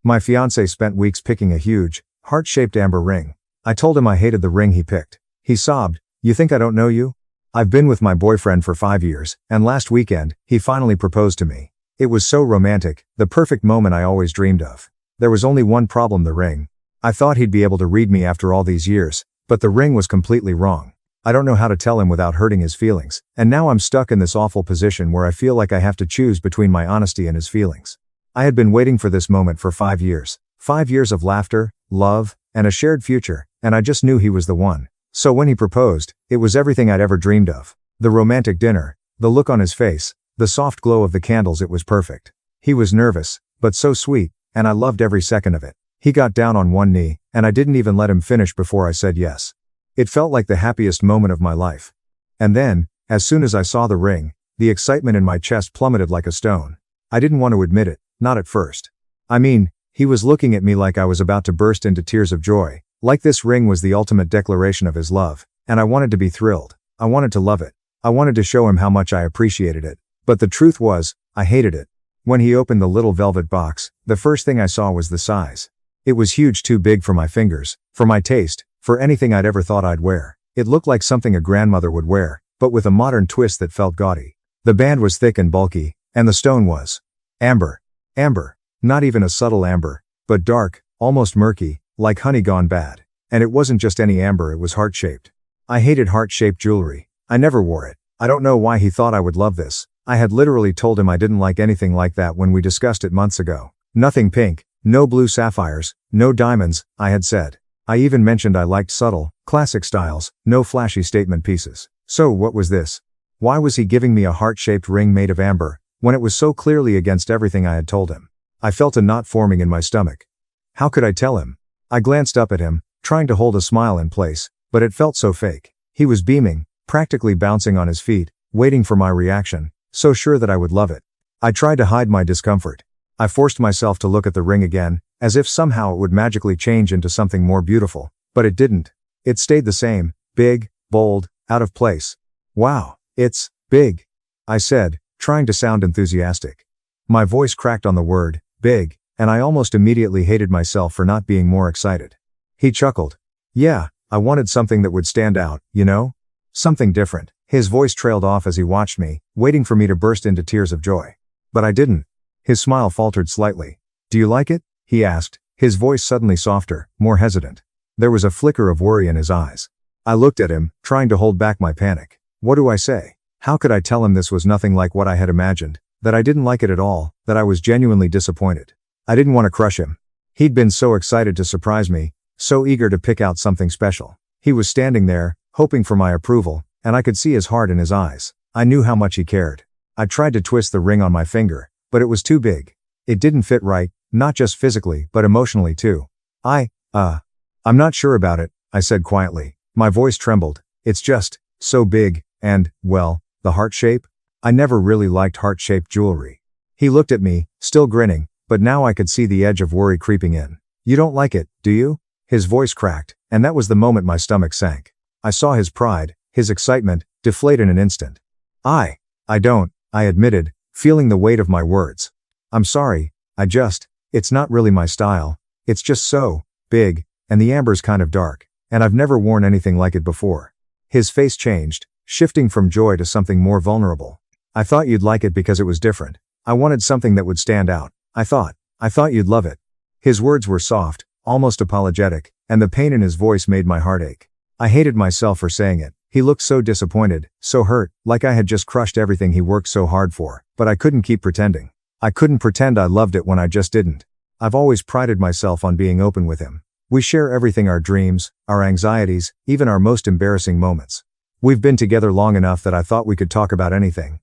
My fiancé spent weeks picking a huge, heart-shaped amber ring. I told him I hated the ring he picked. He sobbed, "You think I don't know you? I've been with my boyfriend for 5 years, and last weekend, he finally proposed to me. It was so romantic, the perfect moment I always dreamed of. There was only one problem: the ring. I thought he'd be able to read me after all these years, but the ring was completely wrong. I don't know how to tell him without hurting his feelings, and now I'm stuck in this awful position where I feel like I have to choose between my honesty and his feelings." I had been waiting for this moment for 5 years. 5 years of laughter, love, and a shared future, and I just knew he was the one. So when he proposed, it was everything I'd ever dreamed of. The romantic dinner, the look on his face, the soft glow of the candles, it was perfect. He was nervous, but so sweet, and I loved every second of it. He got down on one knee, and I didn't even let him finish before I said yes. It felt like the happiest moment of my life. And then, as soon as I saw the ring, the excitement in my chest plummeted like a stone. I didn't want to admit it, not at first. I mean, he was looking at me like I was about to burst into tears of joy, like this ring was the ultimate declaration of his love, and I wanted to be thrilled. I wanted to love it. I wanted to show him how much I appreciated it. But the truth was, I hated it. When he opened the little velvet box, the first thing I saw was the size. It was huge, too big for my fingers, for my taste, for anything I'd ever thought I'd wear. It looked like something a grandmother would wear, but with a modern twist that felt gaudy. The band was thick and bulky, and the stone was amber. Amber. Not even a subtle amber, but dark, almost murky, like honey gone bad. And it wasn't just any amber, it was heart-shaped. I hated heart-shaped jewelry. I never wore it. I don't know why he thought I would love this. I had literally told him I didn't like anything like that when we discussed it months ago. Nothing pink, no blue sapphires, no diamonds, I had said. I even mentioned I liked subtle, classic styles, no flashy statement pieces. So what was this? Why was he giving me a heart-shaped ring made of amber, when it was so clearly against everything I had told him? I felt a knot forming in my stomach. How could I tell him? I glanced up at him, trying to hold a smile in place, but it felt so fake. He was beaming, practically bouncing on his feet, waiting for my reaction, so sure that I would love it. I tried to hide my discomfort. I forced myself to look at the ring again, as if somehow it would magically change into something more beautiful, but it didn't. It stayed the same, big, bold, out of place. "Wow, it's big," I said, trying to sound enthusiastic. My voice cracked on the word, big, and I almost immediately hated myself for not being more excited. He chuckled. "Yeah, I wanted something that would stand out, you know? Something different." His voice trailed off as he watched me, waiting for me to burst into tears of joy. But I didn't. His smile faltered slightly. "Do you like it?" he asked, his voice suddenly softer, more hesitant. There was a flicker of worry in his eyes. I looked at him, trying to hold back my panic. What do I say? How could I tell him this was nothing like what I had imagined, that I didn't like it at all, that I was genuinely disappointed? I didn't want to crush him. He'd been so excited to surprise me, so eager to pick out something special. He was standing there, hoping for my approval, and I could see his heart in his eyes. I knew how much he cared. I tried to twist the ring on my finger, but it was too big. It didn't fit right, not just physically, but emotionally too. I'm not sure about it," I said quietly. My voice trembled. "It's just so big, and, well, the heart shape? I never really liked heart-shaped jewelry." He looked at me, still grinning, but now I could see the edge of worry creeping in. "You don't like it, do you?" His voice cracked, and that was the moment my stomach sank. I saw his pride, his excitement, deflate in an instant. I don't," I admitted, feeling the weight of my words. "I'm sorry, it's not really my style. It's just so big, and the amber's kind of dark, and I've never worn anything like it before." His face changed, shifting from joy to something more vulnerable. "I thought you'd like it because it was different. I wanted something that would stand out. I thought you'd love it." His words were soft, almost apologetic, and the pain in his voice made my heart ache. I hated myself for saying it. He looked so disappointed, so hurt, like I had just crushed everything he worked so hard for, but I couldn't keep pretending. I couldn't pretend I loved it when I just didn't. I've always prided myself on being open with him. We share everything: our dreams, our anxieties, even our most embarrassing moments. We've been together long enough that I thought we could talk about anything.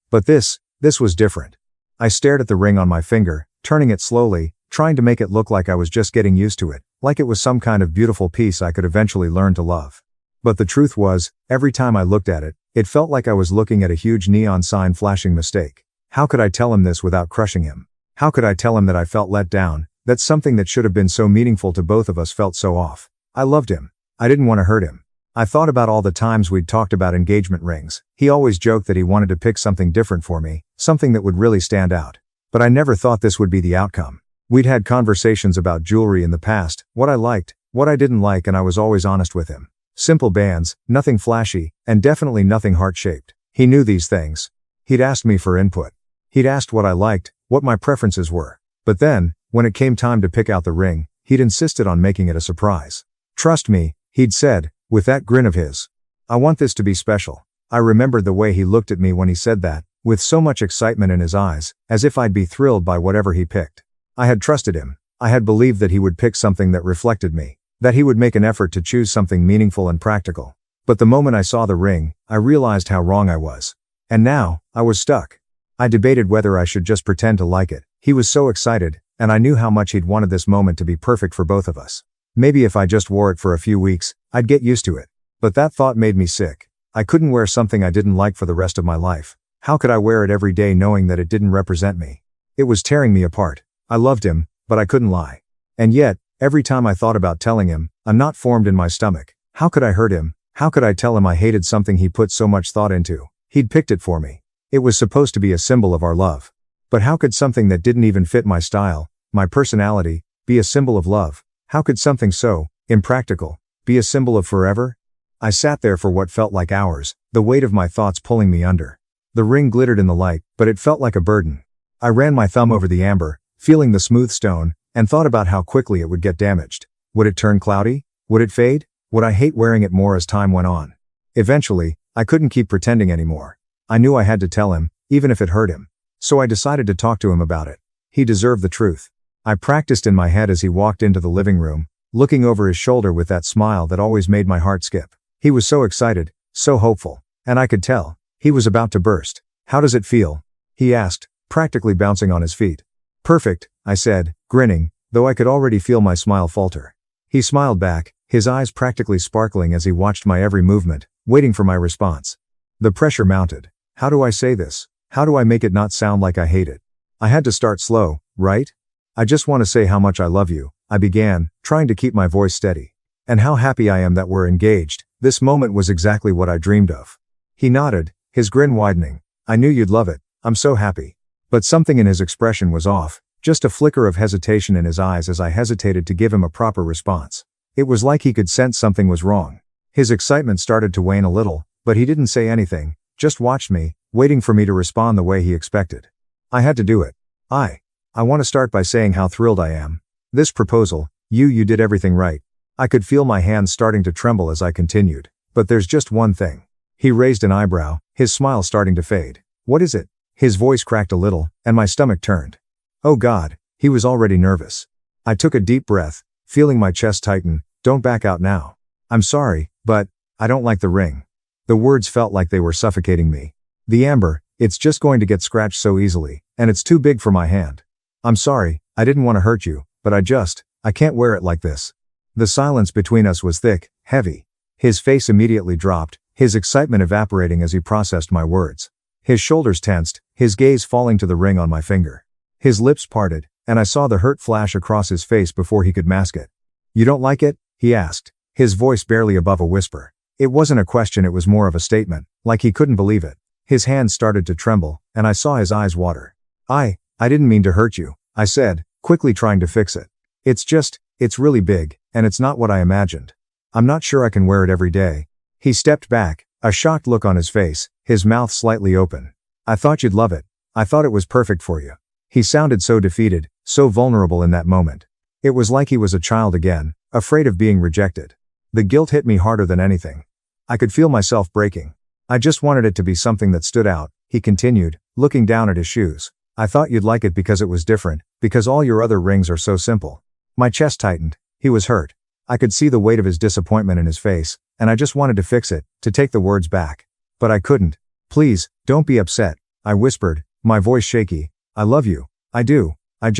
But this was different. I stared at the ring on my finger, turning it slowly, trying to make it look like I was just getting used to it, like it was some kind of beautiful piece I could eventually learn to love. But the truth was, every time I looked at it, it felt like I was looking at a huge neon sign flashing mistake. How could I tell him this without crushing him? How could I tell him that I felt let down, that something that should have been so meaningful to both of us felt so off? I loved him. I didn't want to hurt him. I thought about all the times we'd talked about engagement rings. He always joked that he wanted to pick something different for me, something that would really stand out. But I never thought this would be the outcome. We'd had conversations about jewelry in the past, what I liked, what I didn't like, and I was always honest with him. Simple bands, nothing flashy, and definitely nothing heart-shaped. He knew these things. He'd asked me for input. He'd asked what I liked, what my preferences were. But then, when it came time to pick out the ring, he'd insisted on making it a surprise. "Trust me," he'd said, with that grin of his. "I want this to be special." I remembered the way he looked at me when he said that, with so much excitement in his eyes, as if I'd be thrilled by whatever he picked. I had trusted him. I had believed that he would pick something that reflected me, that he would make an effort to choose something meaningful and practical. But the moment I saw the ring, I realized how wrong I was. And now, I was stuck. I debated whether I should just pretend to like it. He was so excited, and I knew how much he'd wanted this moment to be perfect for both of us. Maybe if I just wore it for a few weeks, I'd get used to it. But that thought made me sick. I couldn't wear something I didn't like for the rest of my life. How could I wear it every day knowing that it didn't represent me? It was tearing me apart. I loved him, but I couldn't lie. And yet, every time I thought about telling him, a knot formed in my stomach. How could I hurt him? How could I tell him I hated something he put so much thought into? He'd picked it for me. It was supposed to be a symbol of our love. But how could something that didn't even fit my style, my personality, be a symbol of love? How could something so impractical be a symbol of forever? I sat there for what felt like hours, the weight of my thoughts pulling me under. The ring glittered in the light, but it felt like a burden. I ran my thumb over the amber, feeling the smooth stone, and thought about how quickly it would get damaged. Would it turn cloudy? Would it fade? Would I hate wearing it more as time went on? Eventually, I couldn't keep pretending anymore. I knew I had to tell him, even if it hurt him. So I decided to talk to him about it. He deserved the truth. I practiced in my head as he walked into the living room, looking over his shoulder with that smile that always made my heart skip. He was so excited, so hopeful, and I could tell. He was about to burst. "How does it feel?" he asked, practically bouncing on his feet. "Perfect," I said, grinning, though I could already feel my smile falter. He smiled back, his eyes practically sparkling as he watched my every movement, waiting for my response. The pressure mounted. How do I say this? How do I make it not sound like I hate it? I had to start slow, right? "I just want to say how much I love you," I began, trying to keep my voice steady. "And how happy I am that we're engaged. This moment was exactly what I dreamed of." He nodded, his grin widening. "I knew you'd love it. I'm so happy." But something in his expression was off, just a flicker of hesitation in his eyes as I hesitated to give him a proper response. It was like he could sense something was wrong. His excitement started to wane a little, but he didn't say anything, just watched me, waiting for me to respond the way he expected. I had to do it. I want to start by saying how thrilled I am. This proposal, you did everything right. I could feel my hands starting to tremble as I continued. But there's just one thing. He raised an eyebrow, his smile starting to fade. "What is it?" His voice cracked a little, and my stomach turned. Oh God, he was already nervous. I took a deep breath, feeling my chest tighten. "Don't back out now. I'm sorry, but I don't like the ring." The words felt like they were suffocating me. "The amber, it's just going to get scratched so easily, and it's too big for my hand. I'm sorry, I didn't want to hurt you, but I can't wear it like this." The silence between us was thick, heavy. His face immediately dropped, his excitement evaporating as he processed my words. His shoulders tensed, his gaze falling to the ring on my finger. His lips parted, and I saw the hurt flash across his face before he could mask it. "You don't like it?" he asked, his voice barely above a whisper. It wasn't a question, it was more of a statement, like he couldn't believe it. His hands started to tremble, and I saw his eyes water. I didn't mean to hurt you," I said, quickly trying to fix it. It's really big, and it's not what I imagined. I'm not sure I can wear it every day." He stepped back, a shocked look on his face, his mouth slightly open. "I thought you'd love it. I thought it was perfect for you." He sounded so defeated, so vulnerable in that moment. It was like he was a child again, afraid of being rejected. The guilt hit me harder than anything. I could feel myself breaking. "I just wanted it to be something that stood out," he continued, looking down at his shoes. "I thought you'd like it because it was different, because all your other rings are so simple." My chest tightened. He was hurt. I could see the weight of his disappointment in his face, and I just wanted to fix it, to take the words back. But I couldn't. "Please, don't be upset," I whispered, my voice shaky. "I love you. I do. I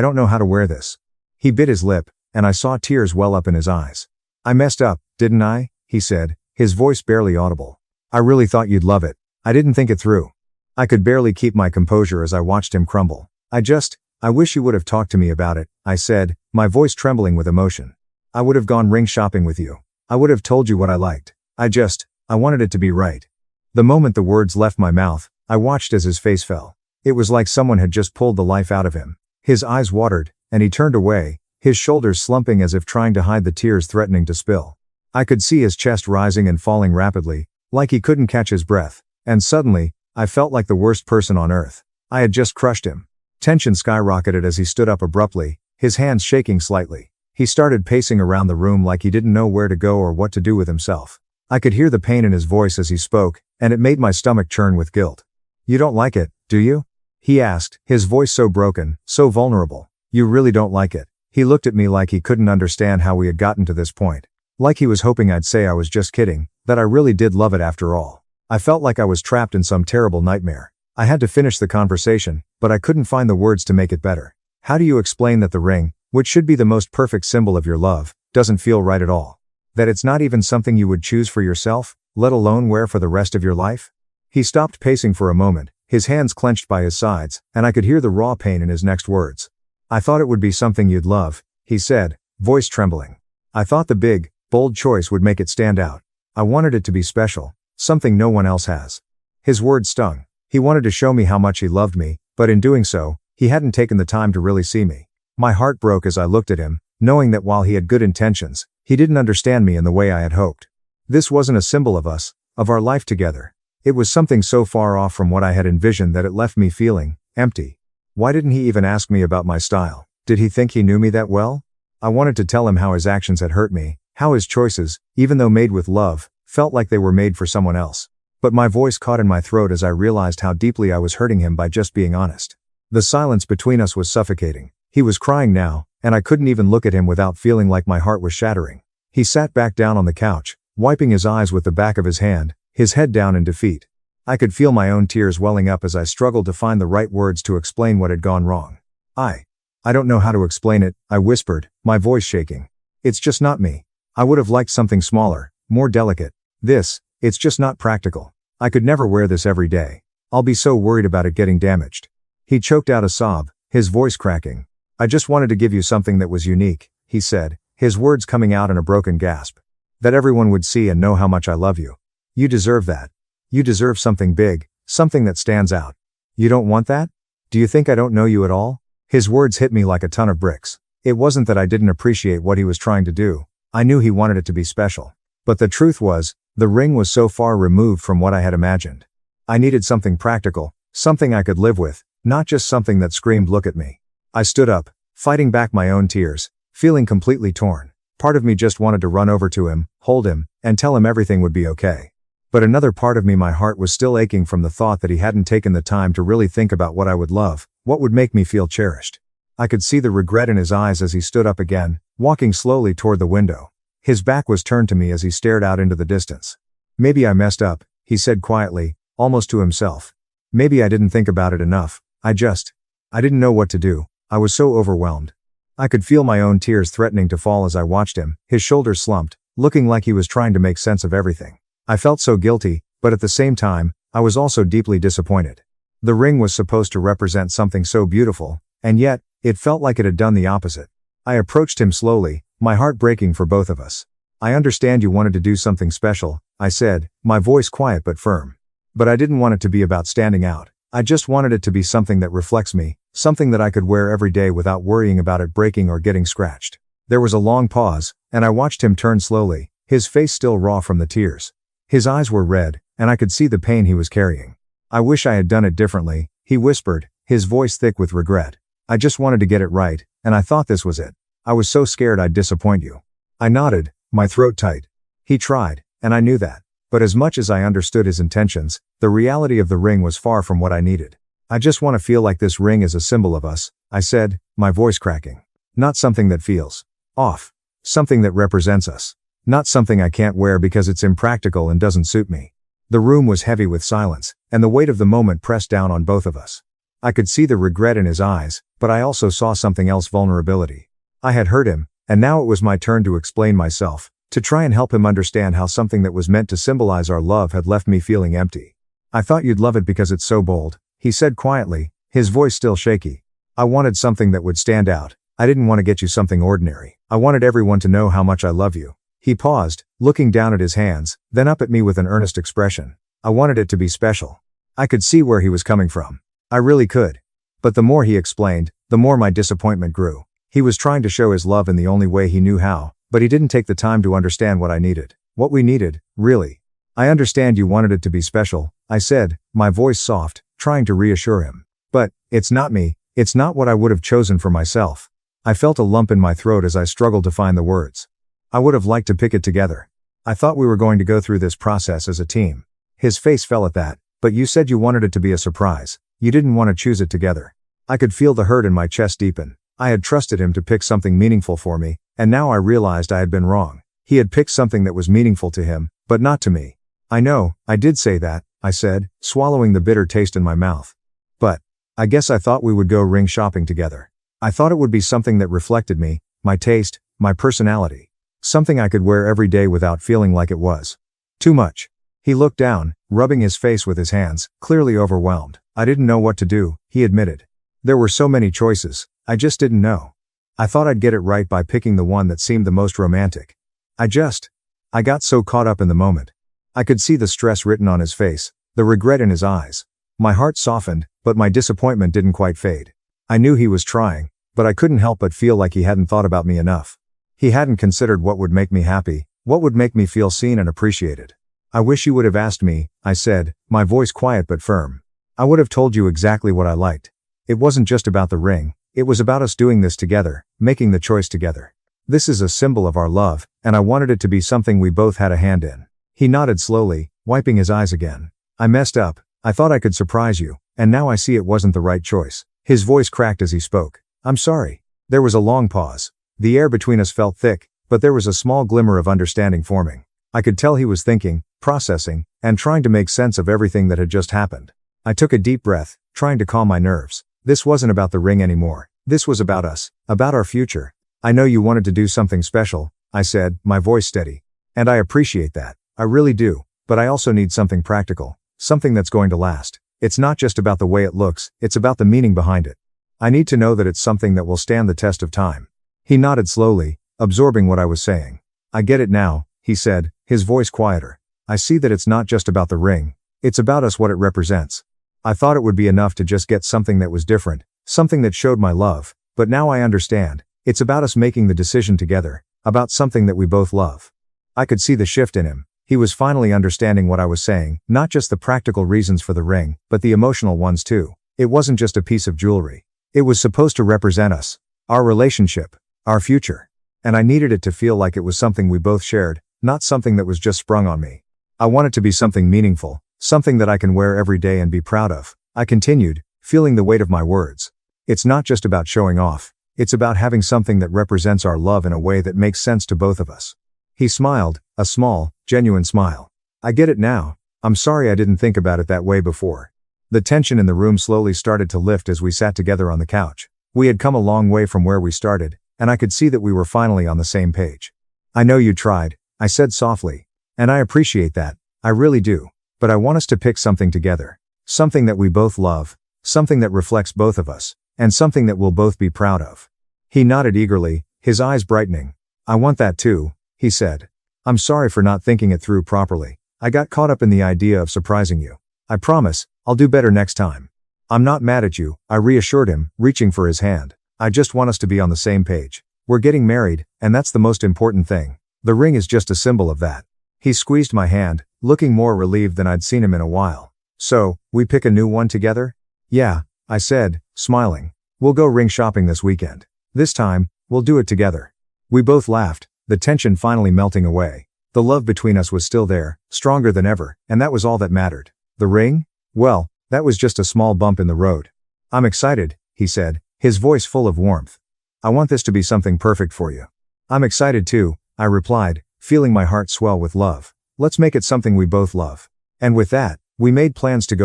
don't know how to wear this." He bit his lip, and I saw tears well up in his eyes. "I messed up, didn't I?" he said, his voice barely audible. "I really thought you'd love it. I didn't think it through." I could barely keep my composure as I watched him crumble. I wish you would have talked to me about it," I said, my voice trembling with emotion. "I would have gone ring shopping with you. I would have told you what I liked. I wanted it to be right." The moment the words left my mouth, I watched as his face fell. It was like someone had just pulled the life out of him. His eyes watered, and he turned away, his shoulders slumping as if trying to hide the tears threatening to spill. I could see his chest rising and falling rapidly, like he couldn't catch his breath, and suddenly, I felt like the worst person on earth. I had just crushed him. Tension skyrocketed as he stood up abruptly, his hands shaking slightly. He started pacing around the room like he didn't know where to go or what to do with himself. I could hear the pain in his voice as he spoke, and it made my stomach churn with guilt. "You don't like it, do you?" he asked, his voice so broken, so vulnerable. "You really don't like it?" He looked at me like he couldn't understand how we had gotten to this point. Like he was hoping I'd say I was just kidding, that I really did love it after all. I felt like I was trapped in some terrible nightmare. I had to finish the conversation, but I couldn't find the words to make it better. "How do you explain that the ring, which should be the most perfect symbol of your love, doesn't feel right at all? That it's not even something you would choose for yourself, let alone wear for the rest of your life?" He stopped pacing for a moment, his hands clenched by his sides, and I could hear the raw pain in his next words. "I thought it would be something you'd love," he said, voice trembling. "I thought the big, bold choice would make it stand out. I wanted it to be special, something no one else has." His words stung. He wanted to show me how much he loved me, but in doing so, he hadn't taken the time to really see me. My heart broke as I looked at him, knowing that while he had good intentions, he didn't understand me in the way I had hoped. This wasn't a symbol of us, of our life together. It was something so far off from what I had envisioned that it left me feeling empty. Why didn't he even ask me about my style? Did he think he knew me that well? I wanted to tell him how his actions had hurt me, how his choices, even though made with love, felt like they were made for someone else. But my voice caught in my throat as I realized how deeply I was hurting him by just being honest. The silence between us was suffocating. He was crying now, and I couldn't even look at him without feeling like my heart was shattering. He sat back down on the couch, wiping his eyes with the back of his hand, his head down in defeat. I could feel my own tears welling up as I struggled to find the right words to explain what had gone wrong. I don't know how to explain it," I whispered, my voice shaking. "It's just not me. I would have liked something smaller, more delicate. It's just not practical. I could never wear this every day. I'll be so worried about it getting damaged." He choked out a sob, his voice cracking. "I just wanted to give you something that was unique," he said, his words coming out in a broken gasp. "That everyone would see and know how much I love you. You deserve that. You deserve something big, something that stands out. You don't want that? Do you think I don't know you at all?" His words hit me like a ton of bricks. It wasn't that I didn't appreciate what he was trying to do. I knew he wanted it to be special. But the truth was, the ring was so far removed from what I had imagined. I needed something practical, something I could live with, not just something that screamed "look at me." I stood up, fighting back my own tears, feeling completely torn. Part of me just wanted to run over to him, hold him, and tell him everything would be okay. But another part of me, my heart was still aching from the thought that he hadn't taken the time to really think about what I would love, what would make me feel cherished. I could see the regret in his eyes as he stood up again, walking slowly toward the window. His back was turned to me as he stared out into the distance. "Maybe I messed up," he said quietly, almost to himself. "Maybe I didn't think about it enough. I didn't know what to do. I was so overwhelmed." I could feel my own tears threatening to fall as I watched him, his shoulders slumped, looking like he was trying to make sense of everything. I felt so guilty, but at the same time, I was also deeply disappointed. The ring was supposed to represent something so beautiful, and yet, it felt like it had done the opposite. I approached him slowly, my heart breaking for both of us. "I understand you wanted to do something special," I said, my voice quiet but firm. "But I didn't want it to be about standing out. I just wanted it to be something that reflects me, something that I could wear every day without worrying about it breaking or getting scratched." There was a long pause, and I watched him turn slowly, his face still raw from the tears. His eyes were red, and I could see the pain he was carrying. "I wish I had done it differently," he whispered, his voice thick with regret. "I just wanted to get it right, and I thought this was it. I was so scared I'd disappoint you." I nodded, my throat tight. He tried, and I knew that. But as much as I understood his intentions, the reality of the ring was far from what I needed. "I just want to feel like this ring is a symbol of us," I said, my voice cracking. "Not something that feels off. Something that represents us. Not something I can't wear because it's impractical and doesn't suit me." The room was heavy with silence, and the weight of the moment pressed down on both of us. I could see the regret in his eyes, but I also saw something else: vulnerability. I had hurt him, and now it was my turn to explain myself, to try and help him understand how something that was meant to symbolize our love had left me feeling empty. "I thought you'd love it because it's so bold," he said quietly, his voice still shaky. "I wanted something that would stand out. I didn't want to get you something ordinary. I wanted everyone to know how much I love you." He paused, looking down at his hands, then up at me with an earnest expression. "I wanted it to be special." I could see where he was coming from. I really could. But the more he explained, the more my disappointment grew. He was trying to show his love in the only way he knew how, but he didn't take the time to understand what I needed. What we needed, really. I understand you wanted it to be special, I said, my voice soft, trying to reassure him. But, it's not me, it's not what I would have chosen for myself. I felt a lump in my throat as I struggled to find the words. I would have liked to pick it together. I thought we were going to go through this process as a team. His face fell at that, but you said you wanted it to be a surprise. You didn't want to choose it together. I could feel the hurt in my chest deepen. I had trusted him to pick something meaningful for me, and now I realized I had been wrong. He had picked something that was meaningful to him, but not to me. I know, I did say that, I said, swallowing the bitter taste in my mouth. But, I guess I thought we would go ring shopping together. I thought it would be something that reflected me, my taste, my personality. Something I could wear every day without feeling like it was too much. He looked down, rubbing his face with his hands, clearly overwhelmed. I didn't know what to do, he admitted. There were so many choices, I just didn't know. I thought I'd get it right by picking the one that seemed the most romantic. I got so caught up in the moment. I could see the stress written on his face, the regret in his eyes. My heart softened, but my disappointment didn't quite fade. I knew he was trying, but I couldn't help but feel like he hadn't thought about me enough. He hadn't considered what would make me happy, what would make me feel seen and appreciated. I wish you would have asked me, I said, my voice quiet but firm. I would have told you exactly what I liked. It wasn't just about the ring, it was about us doing this together, making the choice together. This is a symbol of our love, and I wanted it to be something we both had a hand in. He nodded slowly, wiping his eyes again. I messed up. I thought I could surprise you, and now I see it wasn't the right choice. His voice cracked as he spoke. I'm sorry. There was a long pause. The air between us felt thick, but there was a small glimmer of understanding forming. I could tell he was thinking, processing, and trying to make sense of everything that had just happened. I took a deep breath, trying to calm my nerves. This wasn't about the ring anymore. This was about us, about our future. I know you wanted to do something special, I said, my voice steady. And I appreciate that. I really do, but I also need something practical, something that's going to last. It's not just about the way it looks, it's about the meaning behind it. I need to know that it's something that will stand the test of time. He nodded slowly, absorbing what I was saying. I get it now, he said, his voice quieter. I see that it's not just about the ring. It's about us, what it represents. I thought it would be enough to just get something that was different, something that showed my love, but now I understand. It's about us making the decision together, about something that we both love. I could see the shift in him. He was finally understanding what I was saying, not just the practical reasons for the ring, but the emotional ones too. It wasn't just a piece of jewelry. It was supposed to represent us, our relationship, our future. And I needed it to feel like it was something we both shared, not something that was just sprung on me. I want it to be something meaningful, something that I can wear every day and be proud of. I continued, feeling the weight of my words. It's not just about showing off. It's about having something that represents our love in a way that makes sense to both of us. He smiled, a small, genuine smile. I get it now. I'm sorry I didn't think about it that way before. The tension in the room slowly started to lift as we sat together on the couch. We had come a long way from where we started, and I could see that we were finally on the same page. I know you tried, I said softly. And I appreciate that, I really do. But I want us to pick something together. Something that we both love, something that reflects both of us, and something that we'll both be proud of. He nodded eagerly, his eyes brightening. I want that too, he said. I'm sorry for not thinking it through properly. I got caught up in the idea of surprising you. I promise, I'll do better next time. I'm not mad at you, I reassured him, reaching for his hand. I just want us to be on the same page. We're getting married, and that's the most important thing. The ring is just a symbol of that. He squeezed my hand, looking more relieved than I'd seen him in a while. So, we pick a new one together? Yeah, I said, smiling. We'll go ring shopping this weekend. This time, we'll do it together. We both laughed, the tension finally melting away. The love between us was still there, stronger than ever, and that was all that mattered. The ring? Well, that was just a small bump in the road. I'm excited, he said, his voice full of warmth. I want this to be something perfect for you. I'm excited too, I replied, feeling my heart swell with love. Let's make it something we both love. And with that, we made plans to go